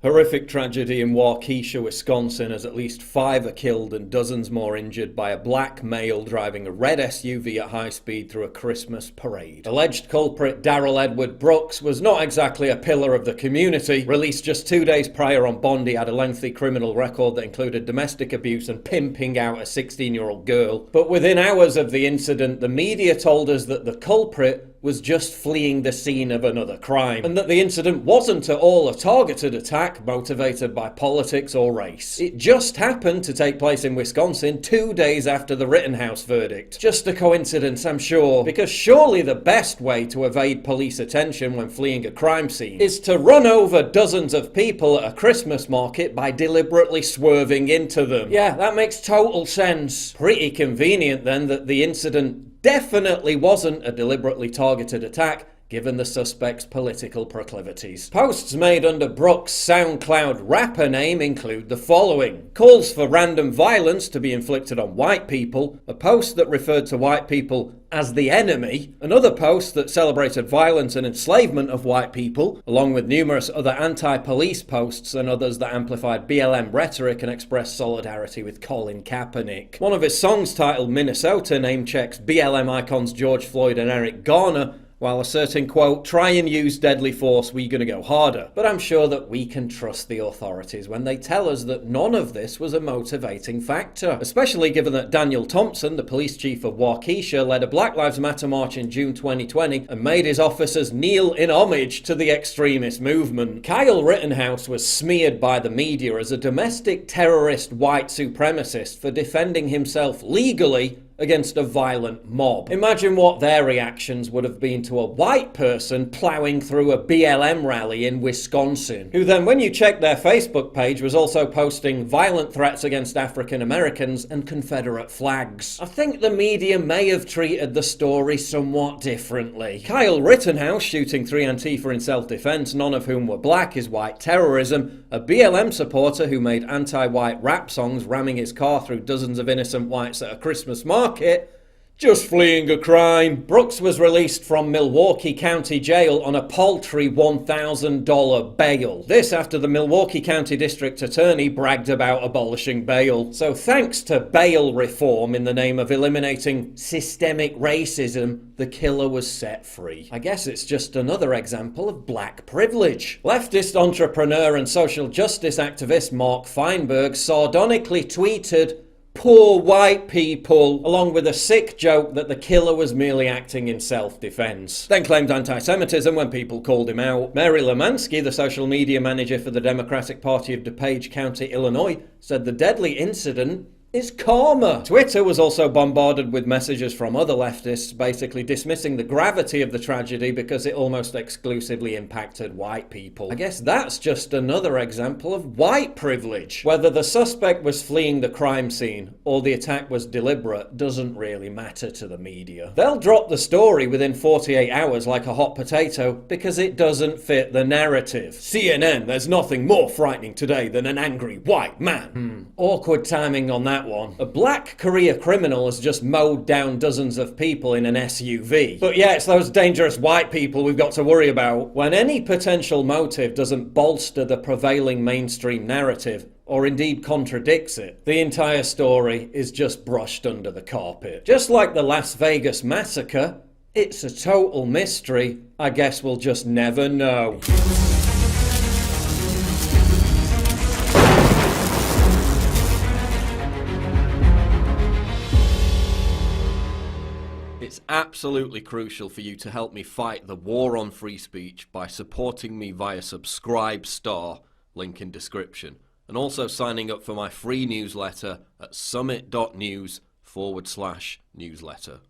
Horrific tragedy in Waukesha, Wisconsin, as at least 5 are killed and dozens more injured by a black male driving a red SUV at high speed through a Christmas parade. Alleged culprit Darrell Edward Brooks was not exactly a pillar of the community. Released just 2 days prior on bond, he had a lengthy criminal record that included domestic abuse and pimping out a 16-year-old girl. But within hours of the incident, the media told us that the culprit was just fleeing the scene of another crime, and that the incident wasn't at all a targeted attack motivated by politics or race. It just happened to take place in Wisconsin 2 days after the Rittenhouse verdict. Just a coincidence, I'm sure, because surely the best way to evade police attention when fleeing a crime scene is to run over dozens of people at a Christmas market by deliberately swerving into them. Yeah, that makes total sense. Pretty convenient then that the incident definitely wasn't a deliberately targeted attack, given the suspect's political proclivities. Posts made under Brooks' SoundCloud rapper name include the following: calls for random violence to be inflicted on white people, a post that referred to white people as the enemy, another post that celebrated violence and enslavement of white people, along with numerous other anti-police posts and others that amplified BLM rhetoric and expressed solidarity with Colin Kaepernick. One of his songs, titled Minnesota, name-checks BLM icons George Floyd and Eric Garner, while asserting, quote, "Try and use deadly force, we're gonna go harder." But I'm sure that we can trust the authorities when they tell us that none of this was a motivating factor, especially given that Daniel Thompson, the police chief of Waukesha, led a Black Lives Matter march in June 2020 and made his officers kneel in homage to the extremist movement. Kyle Rittenhouse was smeared by the media as a domestic terrorist white supremacist for defending himself legally against a violent mob. Imagine what their reactions would have been to a white person ploughing through a BLM rally in Wisconsin, who then, when you check their Facebook page, was also posting violent threats against African Americans and Confederate flags. I think the media may have treated the story somewhat differently. Kyle Rittenhouse shooting 3 Antifa in self-defense, none of whom were black, is white terrorism. A BLM supporter who made anti-white rap songs ramming his car through dozens of innocent whites at a Christmas market, just fleeing a crime. Brooks was released from Milwaukee County Jail on a paltry $1,000 bail. This after the Milwaukee County District Attorney bragged about abolishing bail. So thanks to bail reform in the name of eliminating systemic racism, the killer was set free. I guess it's just another example of black privilege. Leftist entrepreneur and social justice activist Mark Feinberg sardonically tweeted, "Poor white people," along with a sick joke that the killer was merely acting in self-defense. Then claimed anti-Semitism when people called him out. Mary Lemansky, the social media manager for the Democratic Party of DuPage County, Illinois, said the deadly incident is karma. Twitter was also bombarded with messages from other leftists basically dismissing the gravity of the tragedy because it almost exclusively impacted white people. I guess that's just another example of white privilege. Whether the suspect was fleeing the crime scene or the attack was deliberate doesn't really matter to the media. They'll drop the story within 48 hours like a hot potato because it doesn't fit the narrative. CNN, there's nothing more frightening today than an angry white man. Awkward timing on that one. A black career criminal has just mowed down dozens of people in an SUV. But yeah, it's those dangerous white people we've got to worry about. When any potential motive doesn't bolster the prevailing mainstream narrative, or indeed contradicts it, the entire story is just brushed under the carpet. Just like the Las Vegas massacre, it's a total mystery. I guess we'll just never know. It's absolutely crucial for you to help me fight the war on free speech by supporting me via Subscribe Star, link in description, and also signing up for my free newsletter at summit.news/newsletter.